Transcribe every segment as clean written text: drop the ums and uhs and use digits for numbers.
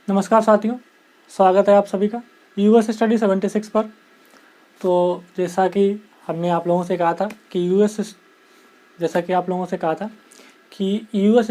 नमस्कार साथियों, स्वागत है आप सभी का यूएस स्टडी 76 पर। तो जैसा कि हमने आप लोगों से कहा था कि यूएस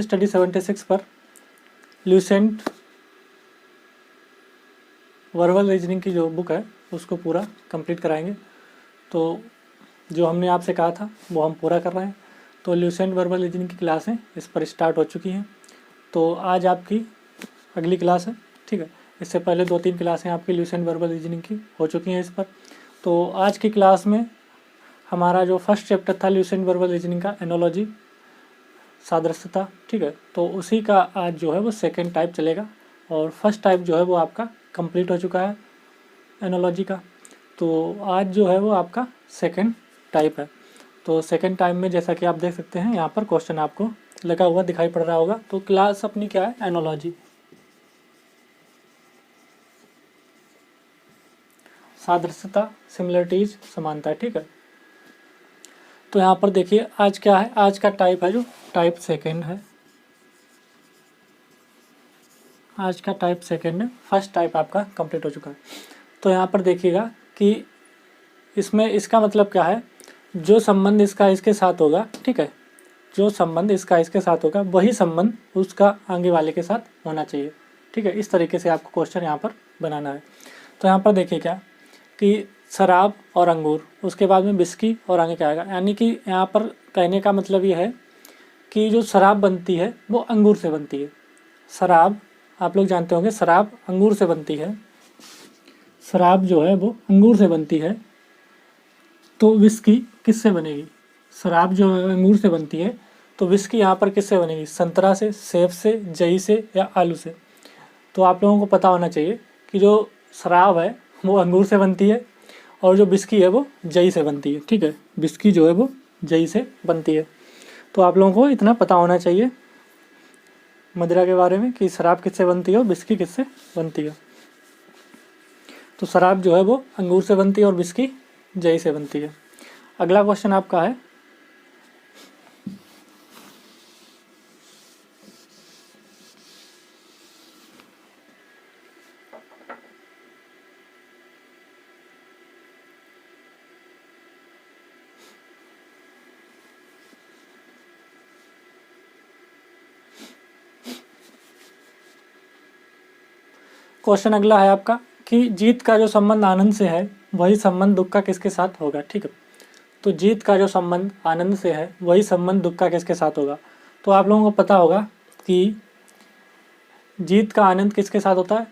स्टडी 76 पर ल्यूसेंट वर्बल रीजनिंग की जो बुक है उसको पूरा कंप्लीट कराएंगे। तो जो हमने आपसे कहा था वो हम पूरा कर रहे हैं। तो ल्यूसेंट वर्बल रीजनिंग की क्लासें इस पर स्टार्ट हो चुकी हैं। तो आज आपकी अगली क्लास है, ठीक है। इससे पहले 2-3 क्लासें आपकी ल्यूसेंट वर्बल रीजनिंग की हो चुकी हैं इस पर। तो आज की क्लास में हमारा जो फर्स्ट चैप्टर था ल्यूसेंट वर्बल रीजनिंग का, एनोलॉजी, सादृश्यता, ठीक है। तो उसी का आज जो है वो सेकेंड टाइप चलेगा और फर्स्ट टाइप जो है वो आपका कंप्लीट हो चुका है एनोलॉजी का। तो आज जो है वो आपका सेकेंड टाइप है। तो सेकेंड टाइप में जैसा कि आप देख सकते हैं यहाँ पर क्वेश्चन आपको लगा हुआ दिखाई पड़ रहा होगा। तो क्लास अपनी क्या है, एनोलॉजी, सादृश्यता, सिमिलरिटीज, समानता, ठीक है। तो यहाँ पर देखिए आज क्या है, आज का टाइप है जो टाइप सेकेंड है। आज का टाइप सेकेंड है, फर्स्ट टाइप आपका कंप्लीट हो चुका है। तो यहाँ पर देखिएगा कि इसमें इसका मतलब क्या है, जो संबंध इसका इसके साथ होगा, ठीक है, जो संबंध इसका इसके साथ होगा वही संबंध उसका आगे वाले के साथ होना चाहिए, ठीक है। इस तरीके से आपको क्वेश्चन यहाँ पर बनाना है। तो यहाँ पर देखिए क्या कि शराब और अंगूर, उसके बाद में बिस्की और आगे क्या आएगा, यानी कि यहाँ पर कहने का मतलब ये है कि जो शराब बनती है वो अंगूर से बनती है। शराब आप लोग जानते होंगे, शराब अंगूर से बनती है, शराब जो है वो अंगूर से बनती है। तो विस्की किससे बनेगी, शराब जो है अंगूर से बनती है, तो विस्की यहाँ पर किससे बनेगी, संतरा से, सेब से, जई से या आलू से। तो आप लोगों को पता होना चाहिए कि जो शराब है वो अंगूर से बनती है और जो बिस्की है वो जई से बनती है, ठीक है। बिस्की जो है वो जई से बनती है। तो आप लोगों को इतना पता होना चाहिए मदिरा के बारे में कि शराब किससे बनती है और बिस्की किससे बनती है। तो शराब जो है वो अंगूर से बनती है और बिस्की जई से बनती है। अगला क्वेश्चन आपका है, क्वेश्चन अगला है आपका कि जीत का जो संबंध आनंद से है वही संबंध दुख का किसके साथ होगा, ठीक है। तो जीत का जो संबंध आनंद से है वही संबंध दुख का किसके साथ होगा। तो आप लोगों को पता होगा कि जीत का आनंद किसके साथ होता है,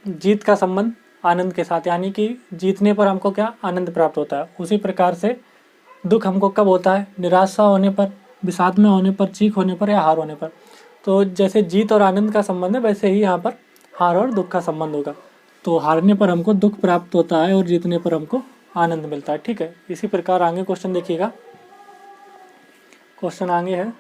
जीत का संबंध आनंद के साथ, यानी कि जीतने पर हमको क्या आनंद प्राप्त होता है। उसी प्रकार से दुख हमको कब होता है, निराशा होने पर, विषाद में होने पर, चीख होने पर या हार होने पर। तो जैसे जीत और आनंद का संबंध है वैसे ही यहाँ पर हार और दुख का संबंध होगा। तो हारने पर हमको दुख प्राप्त होता है और जीतने पर हमको आनंद मिलता है, ठीक है। इसी प्रकार आगे क्वेश्चन देखिएगा, क्वेश्चन आगे है,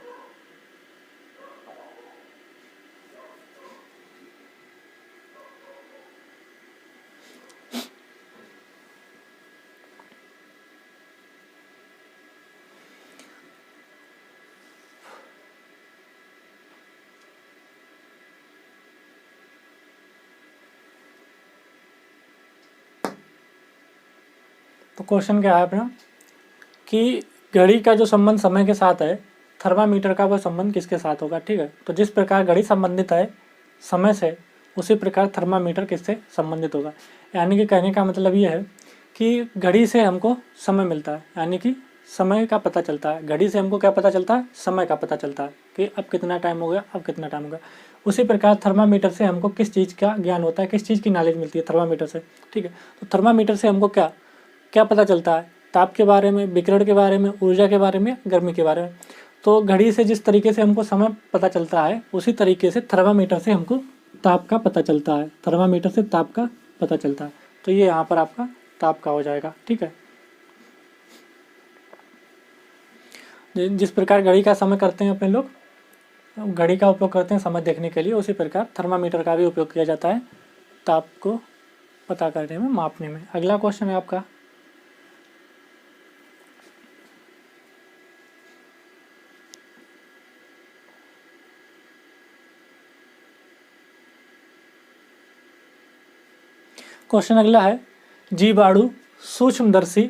तो क्वेश्चन क्या है अपना कि घड़ी का जो संबंध समय के साथ है, थर्मामीटर का वह संबंध किसके साथ होगा, ठीक है। तो जिस प्रकार घड़ी संबंधित है समय से, उसी प्रकार थर्मामीटर किससे संबंधित होगा। यानी कि कहने का मतलब ये है कि घड़ी से हमको समय मिलता है, यानी कि समय का पता चलता है। घड़ी से हमको क्या पता चलता है, समय का पता चलता है कि अब कितना टाइम हो गया, अब कितना टाइम हो गया। उसी प्रकार थर्मामीटर से हमको किस चीज़ का ज्ञान होता है, किस चीज़ की नॉलेज मिलती है थर्मामीटर से, ठीक है। तो थर्मामीटर से हमको क्या क्या पता चलता है, ताप के बारे में, विकिरण के बारे में, ऊर्जा के बारे में, गर्मी के बारे में। तो घड़ी से जिस तरीके से हमको समय पता चलता है उसी तरीके से थर्मामीटर से हमको ताप का पता चलता है, थर्मामीटर से ताप का पता चलता है। तो ये यहाँ पर आपका ताप का हो जाएगा, ठीक है। जिस प्रकार घड़ी का समय करते हैं अपने लोग, घड़ी का उपयोग करते हैं समय देखने के लिए, उसी प्रकार थर्मामीटर का भी उपयोग किया जाता है ताप को पता करने में, मापने में। अगला क्वेश्चन है आपका, क्वेश्चन अगला है जीवाणु सूक्ष्मदर्शी,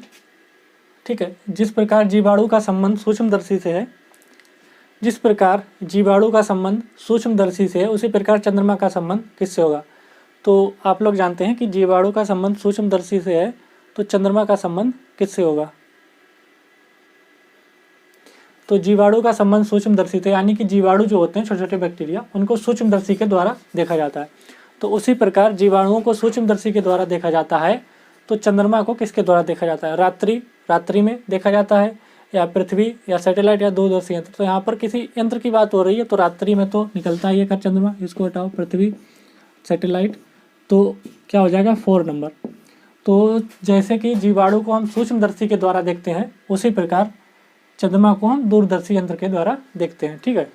ठीक है। जिस प्रकार जीवाणु का संबंध सूक्ष्मदर्शी से है, जिस प्रकार जीवाणु का संबंध सूक्ष्मदर्शी से है, उसी प्रकार चंद्रमा का संबंध किससे होगा। तो आप लोग जानते हैं कि जीवाणु का संबंध सूक्ष्मदर्शी से है, तो चंद्रमा का संबंध किससे होगा। तो जीवाणु का संबंध सूक्ष्मदर्शी से, यानी कि जीवाणु जो होते हैं छोटे छोटे बैक्टीरिया, उनको सूक्ष्मदर्शी के द्वारा देखा जाता है। तो उसी प्रकार जीवाणुओं को सूक्ष्मदर्शी के द्वारा देखा जाता है, तो चंद्रमा को किसके द्वारा देखा जाता है। रात्रि में देखा जाता है, या पृथ्वी, या सैटेलाइट, या दूरदर्शी यंत्र। तो यहाँ पर किसी यंत्र की बात हो रही है, तो रात्रि में तो निकलता ही है चंद्रमा, इसको हटाओ, पृथ्वी, सैटेलाइट, तो क्या हो जाएगा 4 नंबर। तो जैसे कि जीवाणु को हम सूक्ष्मदर्शी के द्वारा देखते हैं, उसी प्रकार चंद्रमा को हम दूरदर्शी यंत्र के द्वारा देखते हैं, ठीक है।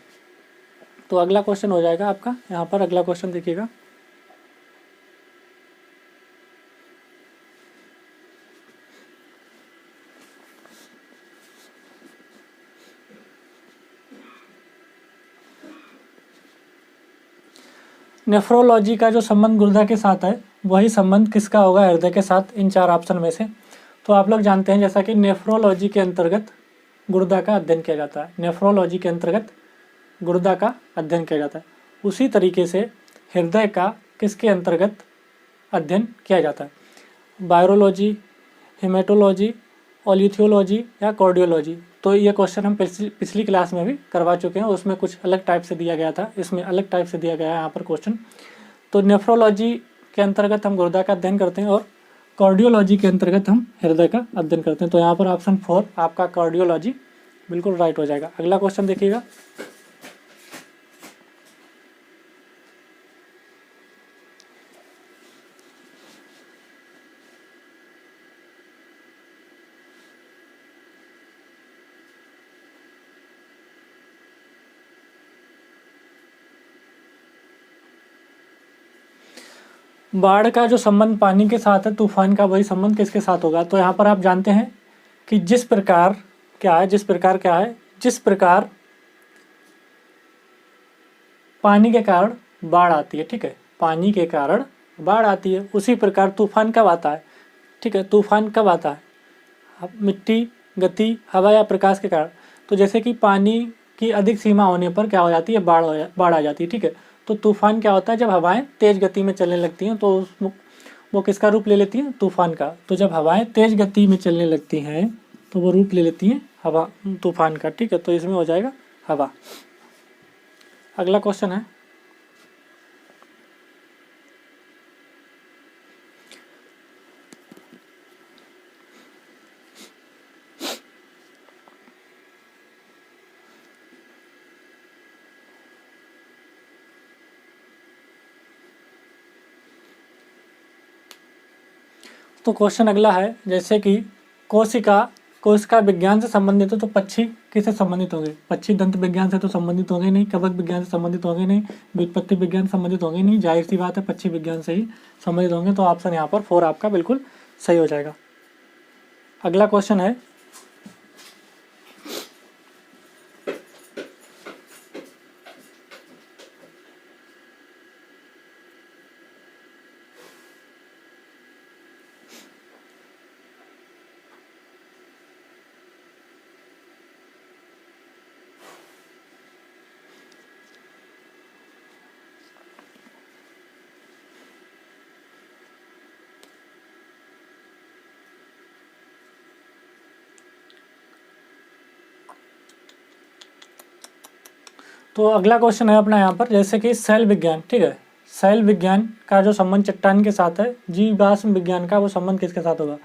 तो अगला क्वेश्चन हो जाएगा आपका, यहाँ पर अगला क्वेश्चन देखिएगा। नेफ्रोलॉजी का जो संबंध गुर्दा के साथ है, वही संबंध किसका होगा हृदय के साथ, इन 4 ऑप्शन में से। तो आप लोग जानते हैं जैसा कि नेफ्रोलॉजी के अंतर्गत गुर्दा का अध्ययन किया जाता है, नेफ्रोलॉजी के अंतर्गत गुर्दा का अध्ययन किया जाता है, उसी तरीके से हृदय का किसके अंतर्गत अध्ययन किया जाता है। वायरोलॉजी, हेमेटोलॉजी, ऑलिथियोलॉजी या कार्डियोलॉजी। तो ये क्वेश्चन हम पिछली क्लास में भी करवा चुके हैं, उसमें कुछ अलग टाइप से दिया गया था, इसमें अलग टाइप से दिया गया है यहाँ पर क्वेश्चन। तो नेफ्रोलॉजी के अंतर्गत हम गुर्दा का अध्ययन करते हैं, और कार्डियोलॉजी के अंतर्गत हम हृदय का अध्ययन करते हैं। तो यहाँ पर ऑप्शन 4 आपका कार्डियोलॉजी बिल्कुल राइट हो जाएगा। अगला क्वेश्चन देखिएगा। बाढ़ का जो संबंध पानी के साथ है, तूफान का वही संबंध किसके साथ होगा। तो यहाँ पर आप जानते हैं कि जिस प्रकार पानी के कारण बाढ़ आती है, ठीक है, पानी के कारण बाढ़ आती है, उसी प्रकार तूफान कब आता है, ठीक है। तूफान कब आता है, मिट्टी, गति, हवा या प्रकाश के कारण। तो जैसे कि पानी की अधिक सीमा होने पर क्या हो जाती है, बाढ़ आ जाती है, ठीक है। तो तूफान क्या होता है, जब हवाएं तेज गति में चलने लगती हैं, तो वो किसका रूप ले लेती हैं, तूफान का। तो जब हवाएं तेज गति में चलने लगती हैं, तो वो रूप ले लेती हैं हवा, तूफान का, ठीक है। तो इसमें हो जाएगा हवा। अगला क्वेश्चन है, तो क्वेश्चन अगला है जैसे कि कोशिका विज्ञान से संबंधित है, तो पक्षी किससे संबंधित होंगे। पक्षी दंत विज्ञान से तो संबंधित होंगे नहीं, कवक विज्ञान से संबंधित होंगे नहीं, व्युत्पत्ति विज्ञान से संबंधित होंगे नहीं, जाहिर सी बात है पक्षी विज्ञान से ही संबंधित होंगे। तो ऑप्शन यहाँ पर 4 आपका बिल्कुल सही हो जाएगा। अगला क्वेश्चन है, तो अगला क्वेश्चन है अपना यहाँ पर जैसे कि सेल विज्ञान, ठीक है, सेल विज्ञान का जो संबंध चट्टान के साथ है, जीवाश्म विज्ञान का वो संबंध किसके साथ होगा।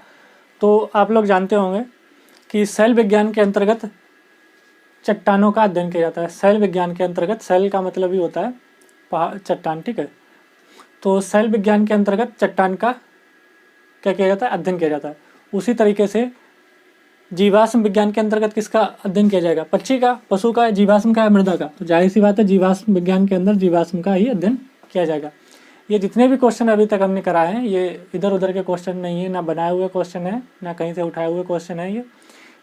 तो आप लोग जानते होंगे कि सेल विज्ञान के अंतर्गत चट्टानों का अध्ययन किया जाता है। सेल विज्ञान के अंतर्गत, सेल का मतलब ही होता है पहाड़, चट्टान, ठीक है। तो सेल विज्ञान के अंतर्गत चट्टान का क्या किया जाता है, अध्ययन किया जाता है। उसी तरीके से जीवाश्म विज्ञान के अंतर्गत किसका अध्ययन किया जाएगा, पक्षी का, पशु का, जीवाश्म का, मृदा का। तो जाहिर सी बात है जीवाश्म विज्ञान के अंदर जीवाश्म का ही अध्ययन किया जाएगा। ये जितने भी क्वेश्चन अभी तक हमने कराए हैं, ये इधर उधर के क्वेश्चन नहीं है, ना बनाए हुए क्वेश्चन है, ना कहीं से उठाए हुए क्वेश्चन है।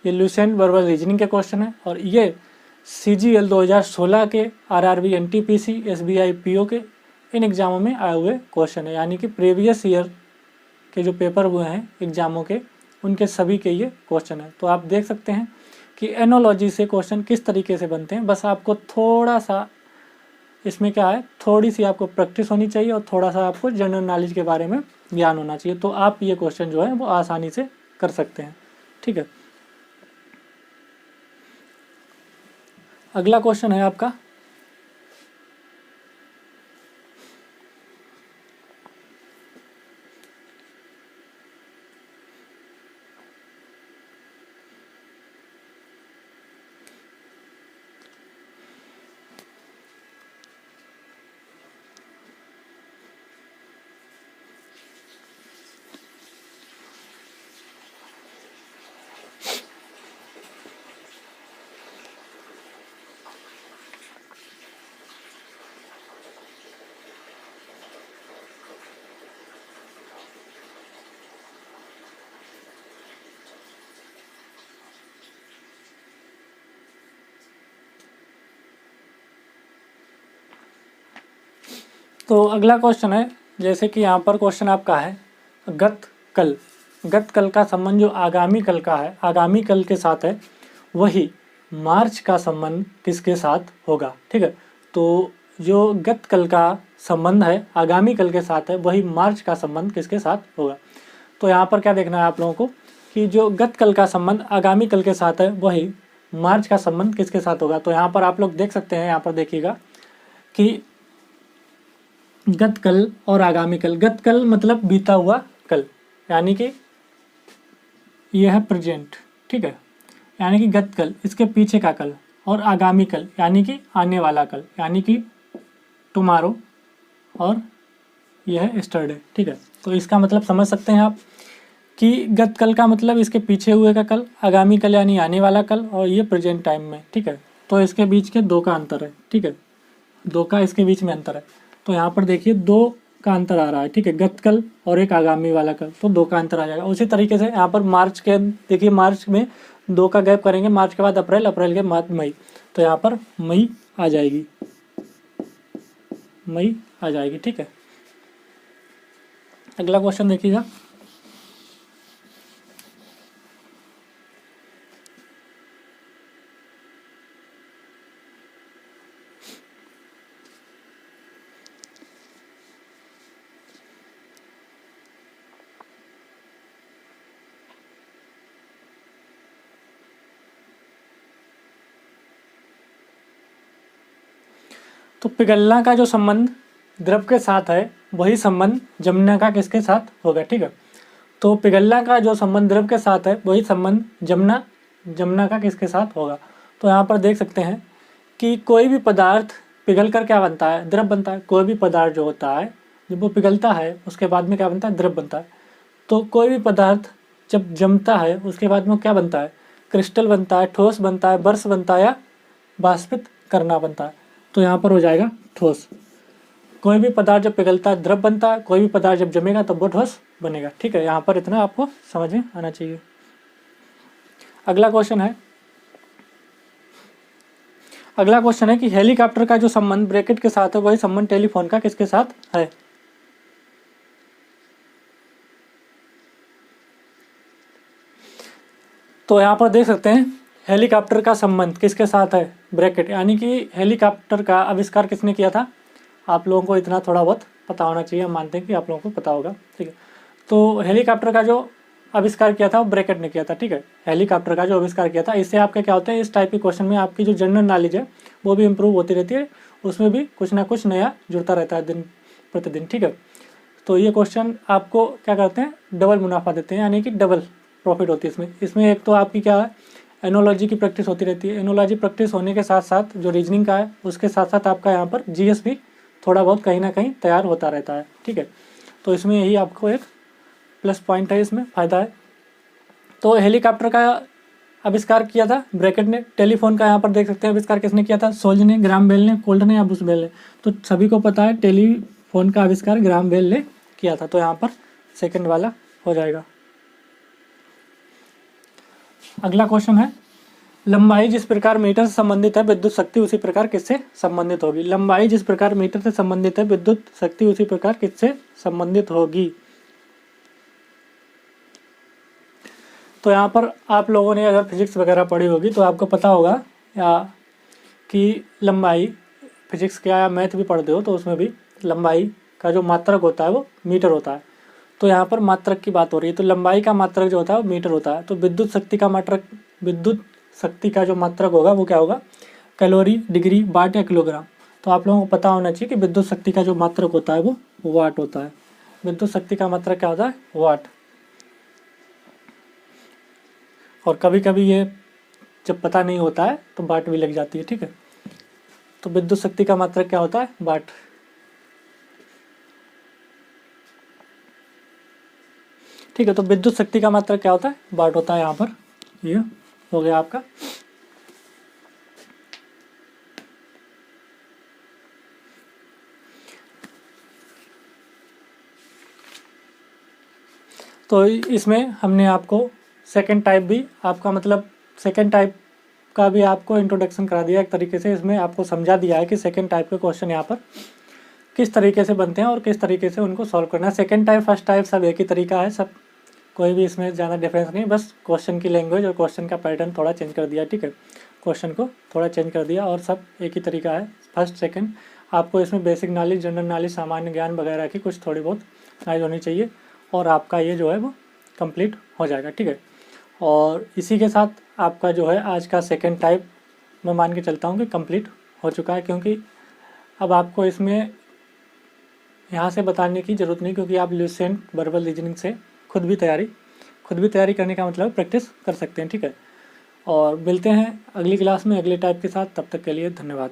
ये लुसेंट वर्बल रीजनिंग के क्वेश्चन है, और ये CGL 2016 के, RRB NTPC SBI PO के इन एग्जामों में आए हुए क्वेश्चन है, यानी कि प्रीवियस ईयर के जो पेपर हुए हैं एग्जामों के, उनके सभी के ये क्वेश्चन है। तो आप देख सकते हैं कि एनोलॉजी से क्वेश्चन किस तरीके से बनते हैं। बस आपको थोड़ा सा इसमें क्या है, थोड़ी सी आपको प्रैक्टिस होनी चाहिए और थोड़ा सा आपको जनरल नॉलेज के बारे में ज्ञान होना चाहिए, तो आप ये क्वेश्चन जो है वो आसानी से कर सकते हैं। ठीक है, अगला क्वेश्चन है आपका तो अगला क्वेश्चन है, जैसे कि यहाँ पर क्वेश्चन आपका है गत कल। गत कल का संबंध जो आगामी कल का है, आगामी कल के साथ है, वही मार्च का संबंध किसके साथ होगा। ठीक है, तो जो गत कल का संबंध है आगामी कल के साथ है, वही मार्च का संबंध किसके साथ होगा। तो यहाँ पर क्या देखना है आप लोगों को कि जो गत कल का संबंध आगामी कल के साथ है, वही मार्च का संबंध किसके साथ होगा। तो यहाँ पर आप लोग देख सकते हैं, यहाँ पर देखिएगा कि गत कल और आगामी कल। गत कल मतलब बीता हुआ कल, यानी कि यह है प्रेजेंट। ठीक है, यानी कि गत कल इसके पीछे का कल, और आगामी कल यानी कि आने वाला कल, यानी कि टुमारो, और यह है यस्टरडे। ठीक है, तो इसका मतलब समझ सकते हैं आप कि गत कल का मतलब इसके पीछे हुए का कल, आगामी कल यानी आने वाला कल, और ये प्रेजेंट टाइम में। ठीक है, तो इसके बीच के दो का अंतर है। ठीक है, दो का इसके बीच में अंतर है। तो यहाँ पर देखिए दो का अंतर आ रहा है। ठीक है, गत कल और एक आगामी वाला कल, तो दो का अंतर आ जाएगा। उसी तरीके से यहाँ पर मार्च के देखिए, मार्च में दो का गैप करेंगे, मार्च के बाद अप्रैल, अप्रैल के बाद मई, तो यहाँ पर मई आ जाएगी, मई आ जाएगी। ठीक है, अगला क्वेश्चन देखिएगा। तो पिघलना का जो संबंध द्रव के साथ है, वही संबंध जमना का किसके साथ होगा। ठीक है, तो पिघलना का जो संबंध द्रव के साथ है, वही संबंध जमना का किसके साथ होगा। तो यहाँ पर देख सकते हैं कि कोई भी पदार्थ पिघल कर क्या बनता है, द्रव बनता है। कोई भी पदार्थ जो होता है, जब वो पिघलता है उसके बाद में क्या बनता है, द्रव बनता है। तो कोई भी पदार्थ जब जमता है उसके बाद में क्या बनता है, क्रिस्टल बनता है, ठोस बनता है, बर्फ बनता है, या वाष्पित करना बनता है। तो यहाँ पर हो जाएगा ठोस। कोई भी पदार्थ जब पिघलता है द्रव बनता है, कोई भी पदार्थ जब जमेगा तब वो ठोस बनेगा। ठीक है, यहाँ पर इतना आपको समझ में आना चाहिए। अगला क्वेश्चन है कि हेलीकॉप्टर का जो संबंध ब्रैकेट के साथ है, वही संबंध टेलीफोन का किसके साथ है। तो यहाँ पर देख सकते हैं हेलीकॉप्टर का संबंध किसके साथ है, ब्रैकेट, यानी कि हेलीकॉप्टर का आविष्कार किसने किया था। आप लोगों को इतना थोड़ा बहुत पता होना चाहिए, हम मानते हैं कि आप लोगों को पता होगा। ठीक है, तो हेलीकॉप्टर का जो आविष्कार किया था वो ब्रैकेट ने किया था। ठीक है, हेलीकॉप्टर का जो आविष्कार किया था, इससे आपके क्या होते हैं, इस टाइप के क्वेश्चन में आपकी जो जनरल नॉलेज है वो भी इम्प्रूव होती रहती है, उसमें भी कुछ ना कुछ नया जुड़ता रहता है दिन प्रतिदिन। ठीक है, तो ये क्वेश्चन आपको क्या करते हैं, डबल मुनाफा देते हैं, यानी कि डबल प्रॉफिट होती है इसमें। एक तो आपकी क्या है, एनोलॉजी की प्रैक्टिस होती रहती है। एनोलॉजी प्रैक्टिस होने के साथ साथ जो रीजनिंग का है, उसके साथ साथ आपका यहाँ पर जीएस भी थोड़ा बहुत कहीं ना कहीं तैयार होता रहता है। ठीक है, तो इसमें यही आपको एक प्लस पॉइंट है, इसमें फ़ायदा है। तो हेलीकॉप्टर का आविष्कार किया था ब्रैकेट ने। टेलीफोन का यहाँ पर देख सकते हैं आविष्कार किसने किया था, सोल्ज ने, ग्राहम बेल ने, कोल्ट ने या बुश बेल ने। तो सभी को पता है टेलीफोन का आविष्कार ग्राहम बेल ने किया था, तो यहाँ पर सेकंड वाला हो जाएगा। अगला क्वेश्चन है, लंबाई जिस प्रकार मीटर से संबंधित है, विद्युत शक्ति उसी प्रकार किससे संबंधित होगी। लंबाई जिस प्रकार मीटर से संबंधित है, विद्युत शक्ति उसी प्रकार किससे संबंधित होगी। तो यहाँ पर आप लोगों ने अगर फिजिक्स वगैरह पढ़ी होगी तो आपको पता होगा या कि लंबाई, फिजिक्स क्या या मैथ भी पढ़ते हो तो उसमें भी लंबाई का जो मात्रक होता है वो मीटर होता है। तो यहाँ पर मात्रक की बात हो रही है, तो लंबाई का मात्रक जो होता है वो मीटर होता है। तो विद्युत शक्ति का जो मात्रक होगा वो क्या होगा, कैलोरी, डिग्री, वाट या किलोग्राम। तो आप लोगों को पता होना चाहिए कि विद्युत शक्ति का जो मात्रक होता है वो वाट होता है। विद्युत शक्ति का मात्रक क्या होता है, वाट। और कभी कभी ये जब पता नहीं होता है तो वाट भी लग जाती है, ठीक है। तो विद्युत शक्ति का मात्रक क्या होता है, वाट। ठीक है, तो विद्युत शक्ति का मात्रक क्या होता है, वाट होता है। यहाँ पर ये हो गया आपका। तो इसमें हमने आपको सेकंड टाइप भी आपका मतलब सेकंड टाइप का भी आपको इंट्रोडक्शन करा दिया एक तरीके से। इसमें आपको समझा दिया है कि सेकंड टाइप के क्वेश्चन यहाँ पर किस तरीके से बनते हैं और किस तरीके से उनको सॉल्व करना है। सेकंड टाइप फर्स्ट टाइप सब एक ही तरीका है, सब कोई भी इसमें ज़्यादा डिफरेंस नहीं, बस क्वेश्चन की लैंग्वेज और क्वेश्चन का पैटर्न थोड़ा चेंज कर दिया, ठीक है। क्वेश्चन को थोड़ा चेंज कर दिया और सब एक ही तरीका है। फर्स्ट सेकंड आपको इसमें बेसिक नॉलेज, जनरल नॉलेज, सामान्य ज्ञान वगैरह की कुछ थोड़ी बहुत नॉलेज होनी चाहिए और आपका ये जो है वो कंप्लीट हो जाएगा, ठीक है। और इसी के साथ आपका जो है आज का सेकंड टाइप मैं मान के चलता हूँ कि कंप्लीट हो चुका है, क्योंकि अब आपको इसमें यहाँ से बताने की ज़रूरत नहीं, क्योंकि आप लुसेंट वर्बल रीजनिंग से खुद भी तैयारी करने का मतलब प्रैक्टिस कर सकते हैं, ठीक है। और मिलते हैं अगली क्लास में अगले टाइप के साथ, तब तक के लिए धन्यवाद।